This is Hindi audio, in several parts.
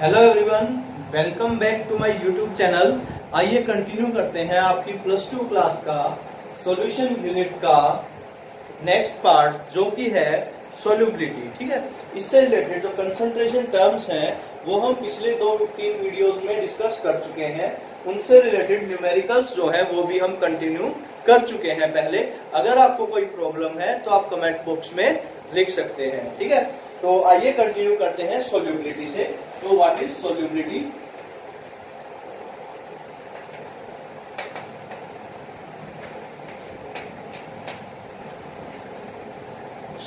Hello everyone, welcome back to my YouTube channel. आइए कंटिन्यू करते हैं आपकी प्लस टू क्लास का सॉल्यूशन यूनिट का नेक्स्ट पार्ट, जो कि है सोल्यूबिलिटी। ठीक है, इससे रिलेटेड जो कंसंट्रेशन टर्म्स हैं वो हम पिछले 2-3 वीडियोस में डिस्कस कर चुके हैं। उनसे रिलेटेड न्यूमेरिकल्स जो है वो भी हम कंटिन्यू कर चुके हैं पहले। अगर आपको कोई प्रॉब्लम है तो आप कमेंट बॉक्स में लिख सकते हैं। ठीक है, तो आइए कंटिन्यू करते हैं सोल्यूबिलिटी से। तो व्हाट इज सोल्यूबिलिटी?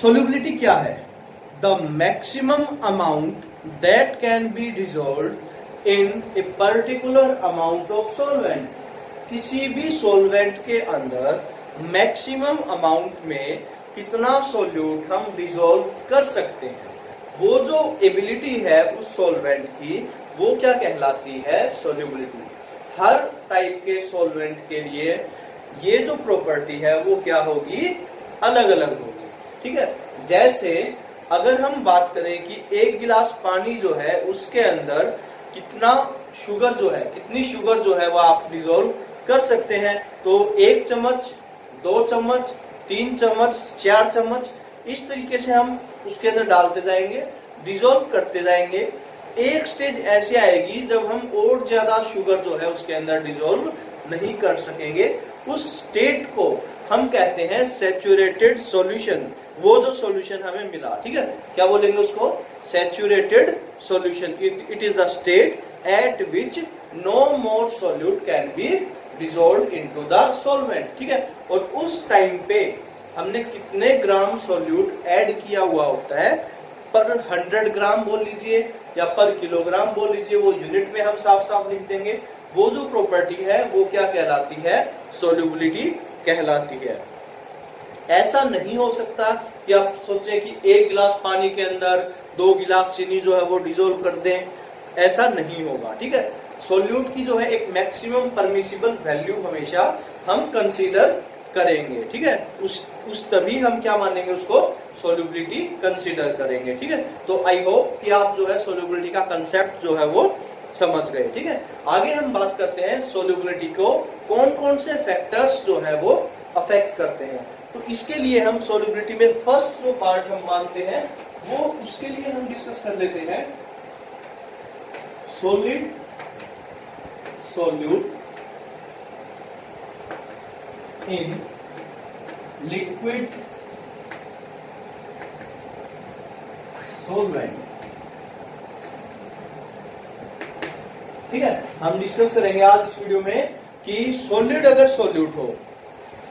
सोल्यूबिलिटी क्या है? The maximum amount that can be dissolved in a particular amount of solvent. किसी भी सॉल्वेंट के अंदर मैक्सिमम अमाउंट में कितना सोल्यूट हम डिसॉल्व कर सकते हैं, वो जो एबिलिटी है उस सॉल्वेंट की, वो क्या कहलाती है? सोल्यूबिलिटी। हर टाइप के सॉल्वेंट के लिए ये जो प्रॉपर्टी है वो क्या होगी? अलग अलग होगी। ठीक है, जैसे अगर हम बात करें कि एक गिलास पानी जो है उसके अंदर कितना शुगर जो है, कितनी शुगर जो है वो आप डिसॉल्व कर सकते हैं, तो 1 चम्मच, 2 चम्मच, 3 चम्मच, 4 चम्मच, इस तरीके से हम उसके अंदर डालते जाएंगे, डिसॉल्व करते जाएंगे। एक स्टेज ऐसी आएगी जब हम और ज्यादा शुगर जो है उसके अंदर डिसॉल्व नहीं कर सकेंगे। उस स्टेट को हम कहते हैं सैचुरेटेड सॉल्यूशन। वो जो सॉल्यूशन हमें मिला, ठीक है, क्या बोलेंगे उसको? Saturated solution. It is the state at which no more solute can be dissolved into the solvent. ठीक है, और उस टाइम पे हमने कितने ग्राम सोल्यूट ऐड किया हुआ होता है, पर 100 ग्राम बोल लीजिए या पर किलोग्राम बोल लीजिए, वो यूनिट में हम साफ साफ लिख देंगे। वो जो प्रॉपर्टी है वो क्या कहलाती है? सोल्यूबिलिटी कहलाती है। ऐसा नहीं हो सकता कि आप सोचें कि 1 गिलास पानी के अंदर 2 गिलास चीनी जो है वो डिसॉल्व कर दें, ऐसा नहीं होगा। ठीक है, सोल्यूट की जो है एक मैक्सिमम परमिसिबल वैल्यू हमेशा हम कंसीडर करेंगे। ठीक है, उस तभी हम क्या मानेंगे? उसको सोल्यूबिलिटी कंसीडर करेंगे। ठीक है, तो आई होप कि आप जो है सोल्यूबिलिटी का कंसेप्ट जो है वो समझ गए। ठीक है, आगे हम बात करते हैं सोल्यूबिलिटी को कौन कौन से फैक्टर्स जो है वो अफेक्ट करते हैं। तो इसके लिए हम सोल्यूबिलिटी में फर्स्ट जो पार्ट हम मानते हैं वो उसके लिए हम डिस्कस कर लेते हैं solid solute in liquid solvent. ठीक है, हम डिस्कस करेंगे आज इस वीडियो में कि सॉलिड अगर सोल्यूट हो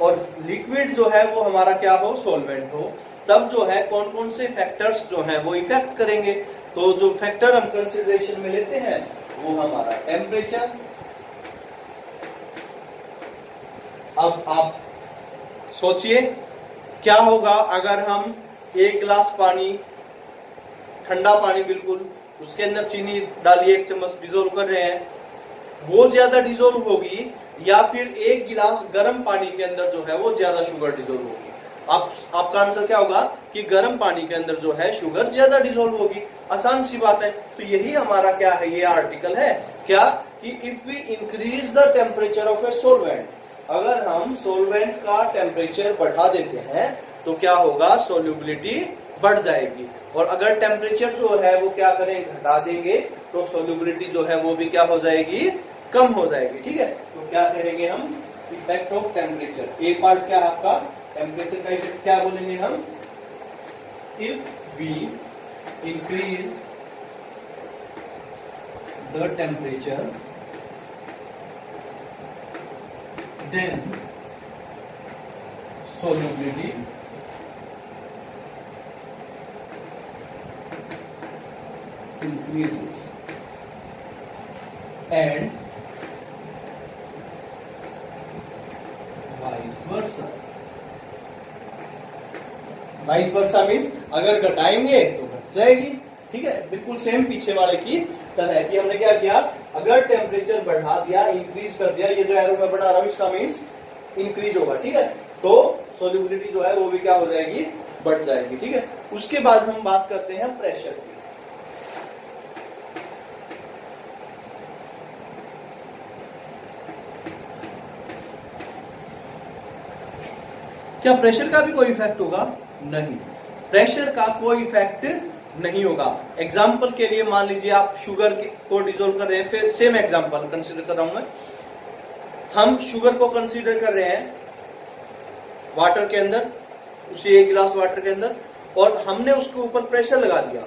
और लिक्विड जो है वो हमारा क्या हो? सॉल्वेंट हो, तब जो है कौन कौन से फैक्टर्स जो है वो इफेक्ट करेंगे। तो जो फैक्टर हम कंसिडरेशन में लेते हैं वो हमारा टेम्परेचर। अब आप सोचिए क्या होगा अगर हम 1 गिलास पानी, ठंडा पानी बिल्कुल, उसके अंदर चीनी डालिए 1 चम्मच, डिसॉल्व कर रहे हैं, वो ज्यादा डिसॉल्व होगी या फिर 1 गिलास गर्म पानी के अंदर जो है वो ज्यादा शुगर डिसॉल्व होगी? आपका आंसर क्या होगा? कि गर्म पानी के अंदर जो है शुगर ज्यादा डिसॉल्व होगी। आसान सी बात है। तो यही हमारा क्या है? ये आर्टिकल है क्या कि if we increase the temperature of a solvent, अगर हम सोलवेंट का टेम्परेचर बढ़ा देते हैं तो क्या होगा? सोल्यूबिलिटी बढ़ जाएगी। और अगर टेम्परेचर जो है वो क्या करें? घटा देंगे, तो सोल्यूबिलिटी जो है वो भी क्या हो जाएगी? कम हो जाएगी। ठीक है, तो क्या करेंगे हम? Effect of temperature. A part क्या है आपका? टेम्परेचर का इफेक्ट क्या बोलेंगे हम? If we increase the temperature then solubility increases and vice versa. vice versa means अगर घटाएंगे तो घट जाएगी। ठीक है, बिल्कुल सेम पीछे वाले की तरह कि हमने क्या किया? अगर टेम्परेचर बढ़ा दिया, इंक्रीज कर दिया, ये जो एरो में बढ़ा रहा हूं इसका मीन्स इंक्रीज होगा। ठीक है, तो सोल्यूबिलिटी जो है वो भी क्या हो जाएगी? बढ़ जाएगी। ठीक है, उसके बाद हम बात करते हैं प्रेशर की। क्या प्रेशर का भी कोई इफेक्ट होगा? नहीं, प्रेशर का कोई इफेक्ट नहीं होगा। एग्जाम्पल के लिए मान लीजिए आप शुगर को डिसोल्व कर रहे हैं, फिर सेम एग्जाम्पल कंसीडर कर रहा हूं मैं। हम शुगर को कंसीडर कर रहे हैं वाटर के अंदर, उसी 1 गिलास वाटर के अंदर, और हमने उसके ऊपर प्रेशर लगा दिया,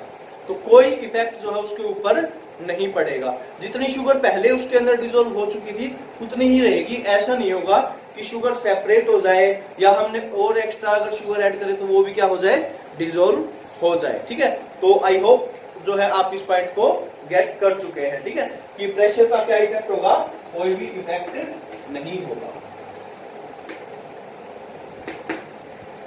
तो कोई इफेक्ट जो है उसके ऊपर नहीं पड़ेगा। जितनी शुगर पहले उसके अंदर डिसोल्व हो चुकी थी उतनी ही रहेगी। ऐसा नहीं होगा कि शुगर सेपरेट हो जाए या हमने और एक्स्ट्रा अगर शुगर ऐड करें तो वो भी क्या हो जाए, डिसोल्व हो जाए। ठीक है, तो आई होप जो है आप इस पॉइंट को गेट कर चुके हैं। ठीक है, कि प्रेशर का क्या इफेक्ट होगा, कोई भी इफेक्ट नहीं होगा।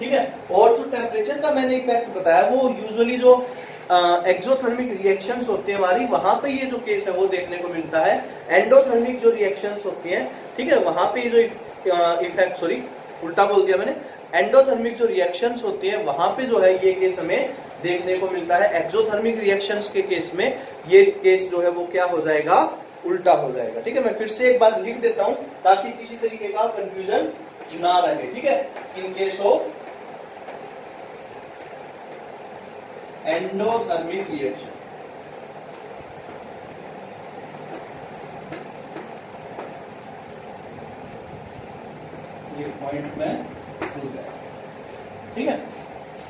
ठीक है, और जो टेम्परेचर का मैंने इफेक्ट बताया वो यूजुअली जो एक्सोथर्मिक रिएक्शंस होती है हमारी, वहां पे ये जो केस है वो देखने को मिलता है। एंडोथर्मिक जो रिएक्शंस होती हैं, ठीक है, वहां पे ये जो इफेक्ट, सॉरी उल्टा बोल दिया मैंने, एंडोथर्मिक जो रिएक्शंस होती है वहां पे जो है ये केस हमें देखने को मिलता है। एक्सोथर्मिक रिएक्शंस के केस में ये केस जो है वो क्या हो जाएगा, उल्टा हो जाएगा। ठीक है, मैं फिर से एक बार लिख देता हूं ताकि किसी तरीके का कंफ्यूजन ना रहे। ठीक है, in case of endothermic reaction, ये पॉइंट में भूल गया। ठीक है,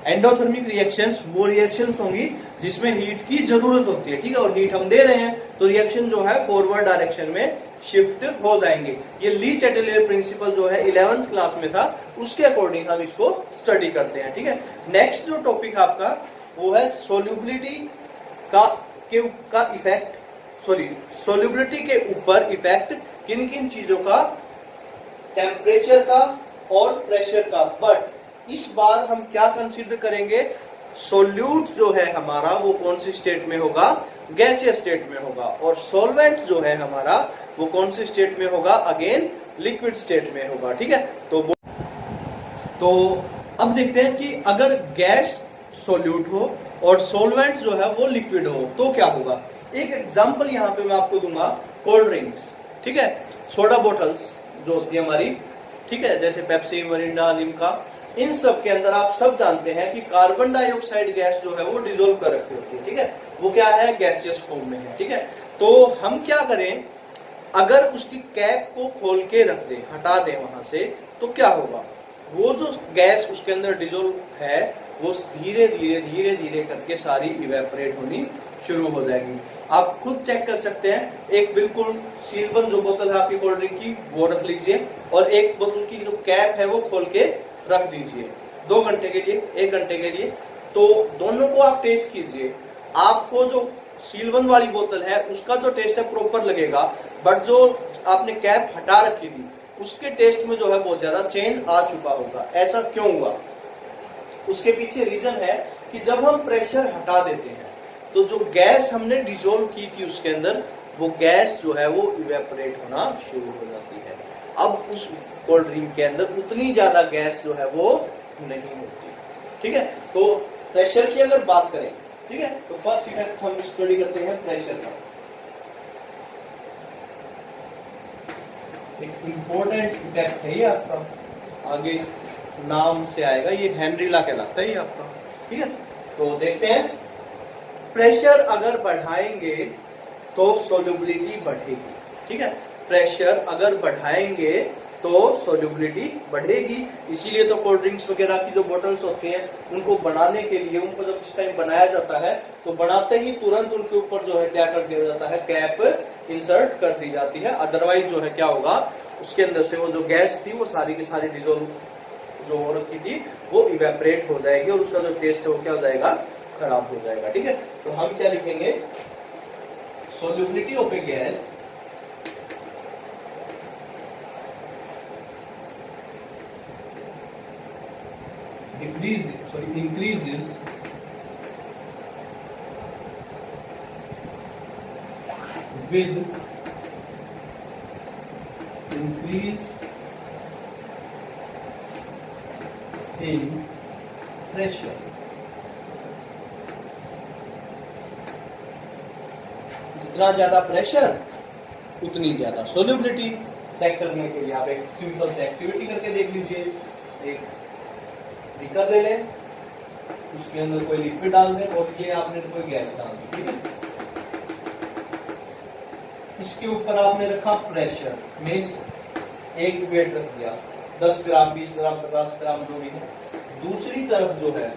एंडोथर्मिक रिएक्शंस वो रिएक्शंस होंगी जिसमें हीट की जरूरत होती है। ठीक है, और हीट हम दे रहे हैं तो रिएक्शन जो है फॉरवर्ड डायरेक्शन में शिफ्ट हो जाएंगे। ये ली चैटेलियर प्रिंसिपल जो है 11th क्लास में था, उसके अकॉर्डिंग हम इसको स्टडी करते हैं। ठीक है, नेक्स्ट जो टॉपिक आपका वो है सोल्यूबिलिटी का इफेक्ट, सॉरी सोल्यूबिलिटी के ऊपर इफेक्ट किन किन चीजों का, टेम्परेचर का और प्रेशर का। बट इस बार हम क्या कंसीडर करेंगे, सोल्यूट जो है हमारा वो कौन सी स्टेट में होगा, गैसियस स्टेट में होगा, और सॉल्वेंट जो है हमारा वो कौन सी स्टेट में होगा, अगेन लिक्विड स्टेट में होगा। ठीक है, तो अब देखते हैं कि अगर गैस सोल्यूट हो और सॉल्वेंट जो है वो लिक्विड हो तो क्या होगा। एक एग्जांपल यहां पे मैं आपको दूंगा, कोल्ड ड्रिंक्स। ठीक है, सोडा बोटल्स जो होती है हमारी, ठीक है, जैसे पेप्सी, मिरिंडा, लिम्का, इन सब के अंदर आप सब जानते हैं कि कार्बन डाइऑक्साइड गैस जो है वो डिसोल्व कर रखी होती है। ठीक है, वो क्या है, गैसियस फॉर्म में है। ठीक है, तो हम क्या करें, अगर उसकी कैप को खोल के रख दें, हटा दें वहां से, तो क्या होगा, वो जो गैस उसके अंदर डिसोल्व है वो धीरे धीरे धीरे धीरे करके सारी इवेपोरेट होनी शुरू हो जाएगी। आप खुद चेक कर सकते हैं, एक बिल्कुल सीलबंद जो बोतल है आपकी कोल्ड ड्रिंक की वो रख लीजिए, और एक बोतल की जो कैप है वो खोल के रख दीजिए 2 घंटे के लिए, 1 घंटे के लिए, तो दोनों को आप टेस्ट कीजिए। आपको जो सीलबंद वाली बोतल है उसका जो टेस्ट है प्रॉपर लगेगा, बट जो आपने कैप हटा रखी थी उसके टेस्ट में जो है बहुत ज्यादा चेंज आ चुका होगा। ऐसा क्यों हुआ, उसके पीछे रीजन है कि जब हम प्रेशर हटा देते हैं तो जो गैस हमने डिसोल्व की थी उसके अंदर, वो गैस जो है वो इवेपोरेट होना शुरू हो जाती है। अब उस कोल्ड ड्रिंक के अंदर उतनी ज्यादा गैस जो है वो नहीं होती। ठीक है, तो प्रेशर की अगर बात करें, ठीक है, तो फर्स्ट इफेक्ट हम स्टडी करते हैं प्रेशर का। एक इंपॉर्टेंट इफेक्ट है ये आपका, आगे इस नाम से आएगा, ये हेनरी लॉ कहलाता है ये आपका। ठीक है, तो देखते हैं, प्रेशर अगर बढ़ाएंगे तो सोल्यूबिलिटी बढ़ेगी। ठीक है, प्रेशर अगर बढ़ाएंगे तो सोल्यूबिलिटी बढ़ेगी। इसीलिए तो कोल्ड ड्रिंक्स वगैरह की जो बोतल्स होती हैं उनको बनाने के लिए, उनको जब इस टाइम बनाया जाता है तो बनाते ही तुरंत उनके ऊपर जो है क्या कर दिया जाता है, कैप इंसर्ट कर दी जाती है। अदरवाइज जो है क्या होगा, उसके अंदर से वो जो गैस थी वो सारी की सारी डिसोल्व जो हो रखी थी वो इवेपोरेट हो जाएगी और उसका जो टेस्ट है वो क्या हो जाएगा, खराब हो जाएगा। ठीक है, तो हम क्या लिखेंगे, solubility of A gas increases with increase in pressure। जितना ज्यादा प्रेशर उतनी ज्यादा सोल्यूबिलिटी। चेक करने के लिए आप एक सिंपल से एक्टिविटी करके देख लीजिए। एक बीकर ले लें, उसके अंदर कोई लिक्विड डाल दें और ये आपने कोई गैस डाल दी, ठीक है। इसके ऊपर आपने रखा प्रेशर, मीन्स एक वेट रख दिया, 10 ग्राम 20 ग्राम 50 ग्राम जो भी है। दूसरी तरफ जो है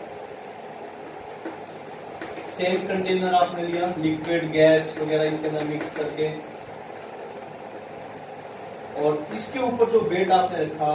सेम कंटेनर आपने लिया, लिक्विड गैस वगैरह इसके अंदर मिक्स करके, और इसके ऊपर जो वेट आपने रखा,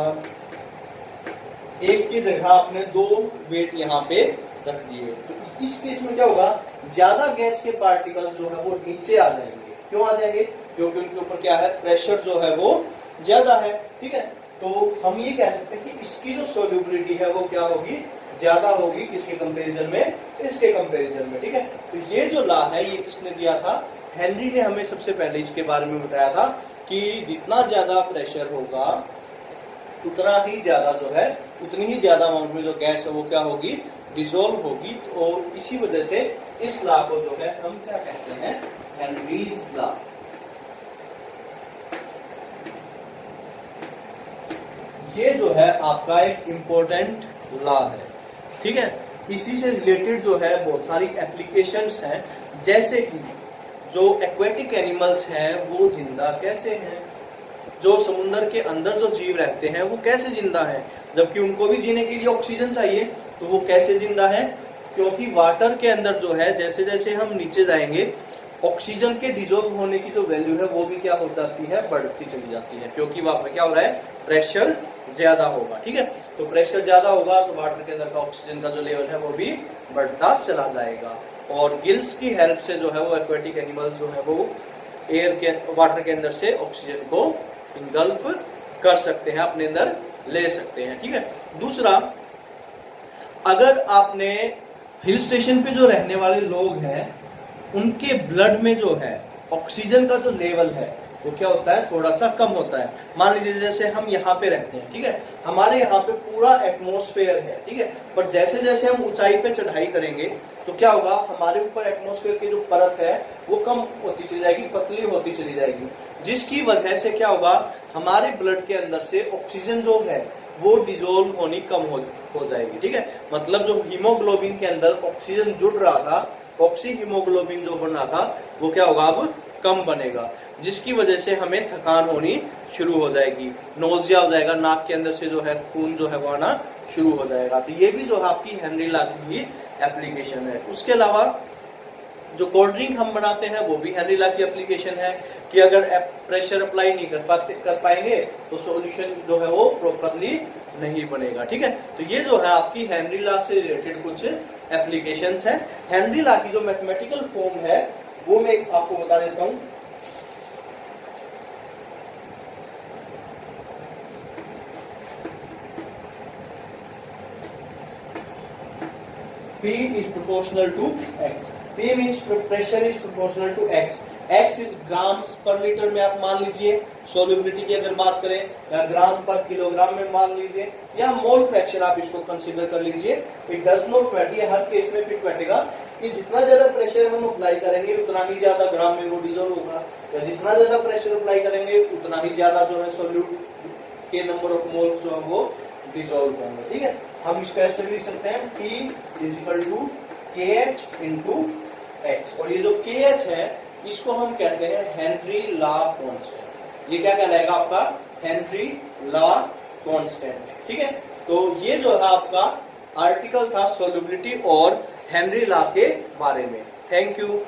एक की जगह आपने 2 वेट यहाँ पे रख दिए। तो इस केस में क्या होगा, ज्यादा गैस के पार्टिकल्स जो है वो नीचे आ जाएंगे। क्यों आ जाएंगे? क्योंकि उनके ऊपर क्या है, प्रेशर जो है वो ज्यादा है, ठीक है। तो हम ये कह सकते हैं कि इसकी जो सोल्यूबिलिटी है वो क्या होगी, ज्यादा होगी, किसके कंपैरिजन में, इसके कंपैरिजन में, ठीक है। तो ये जो लॉ है ये किसने दिया था, हेनरी ने हमें सबसे पहले इसके बारे में बताया था कि जितना ज्यादा प्रेशर होगा उतना ही ज्यादा जो है, उतनी ही ज्यादा अमाउंट में जो गैस है वो क्या होगी, डिसॉल्व होगी। और इसी वजह से इस लॉ को जो है हम क्या कहते हैं, हेनरीज लॉ। ये जो है आपका एक इम्पोर्टेंट लॉ है, ठीक है। इसी से रिलेटेड जो है बहुत सारी एप्लीकेशंस हैं, जैसे कि जो एक्वेटिक एनिमल्स हैं वो जिंदा कैसे हैं, जो समुद्र के अंदर जो जीव रहते हैं वो कैसे जिंदा हैं, जबकि उनको भी जीने के लिए ऑक्सीजन चाहिए, तो वो कैसे जिंदा है। क्योंकि वाटर के अंदर जो है जैसे जैसे हम नीचे जाएंगे ऑक्सीजन के डिसॉल्व होने की जो वैल्यू है वो भी क्या हो जाती है, बढ़ती चली जाती है, क्योंकि वहां पे क्या हो रहा है, प्रेशर ज्यादा होगा, ठीक है। तो प्रेशर ज्यादा होगा तो वाटर के अंदर का ऑक्सीजन का जो लेवल है वो भी बढ़ता चला जाएगा। और गिल्स की हेल्प से जो है वो एक्वेटिक एनिमल्स जो है वो एयर के, वाटर के अंदर से ऑक्सीजन को इंगल्फ कर सकते हैं, अपने अंदर ले सकते हैं, ठीक है। दूसरा, अगर आपने हिल स्टेशन पे जो रहने वाले लोग हैं उनके ब्लड में जो है ऑक्सीजन का जो लेवल है वो क्या होता है, थोड़ा सा कम होता है। मान लीजिए जैसे हम यहाँ पे रहते हैं, ठीक है, हमारे यहाँ पे पूरा एटमॉस्फेयर है, ठीक है, पर जैसे जैसे हम ऊंचाई पे चढ़ाई करेंगे तो क्या होगा, हमारे ऊपर एटमॉस्फेयर की जो परत है वो कम होती चली जाएगी, पतली होती चली जाएगी, जिसकी वजह से क्या होगा, हमारे ब्लड के अंदर से ऑक्सीजन जो है वो डिसॉल्व होनी कम हो जाएगी, ठीक है। मतलब जो हीमोग्लोबिन के अंदर ऑक्सीजन जुड़ रहा था, ऑक्सी हीमोग्लोबिन जो बन रहा था वो क्या होगा, अब कम बनेगा, जिसकी वजह से हमें थकान होनी शुरू हो जाएगी, नोजिया हो जाएगा, नाक के अंदर से जो है खून जो है वो आना शुरू हो जाएगा। तो ये भी जो है आपकी हेनरी लॉ की एप्लीकेशन है। उसके अलावा जो कोल्ड ड्रिंक हम बनाते हैं वो भी हेनरी लॉ की एप्लीकेशन है कि अगर प्रेशर अप्लाई नहीं कर पाएंगे तो सॉल्यूशन जो है वो प्रॉपरली नहीं बनेगा, ठीक है। तो ये जो है आपकी हेनरी लॉ से रिलेटेड कुछ एप्लीकेशंस है। हेनरी लॉ की जो मैथमेटिकल फॉर्म है वो मैं आपको बता देता हूं। P is proportional to X. P means pressure is proportional to X. X is grams per liter में आप मान लीजिए, सोल्यूबिलिटी की अगर बात करें, या ग्राम पर किलोग्राम में मान लीजिए, या मोल फ्रैक्शन आप इसको कंसीडर कर लीजिए। इट डज नॉट मैटर, ये हर केस में फिट बैठेगा कि जितना ज्यादा प्रेशर हम अप्लाई करेंगे उतना ही ज्यादा ग्राम में वो डिसॉल्व होगा, या जितना ज्यादा प्रेशर अप्लाई करेंगे उतना ही ज्यादा जो है सोल्यूट के नंबर ऑफ मोल्स जो है वो डिसॉल्व होंगे, ठीक है। हम इसको ऐसे भी लिख सकते हैं P equal to KH into X, और ये जो KH है इसको हम कहते हैं हेनरी लॉ कांस्टेंट। ये क्या कहलाएगा आपका, हेनरी लॉ कांस्टेंट, ठीक है। तो ये जो है आपका आर्टिकल था सोल्यूबिलिटी और हेनरी लॉ के बारे में। Thank you.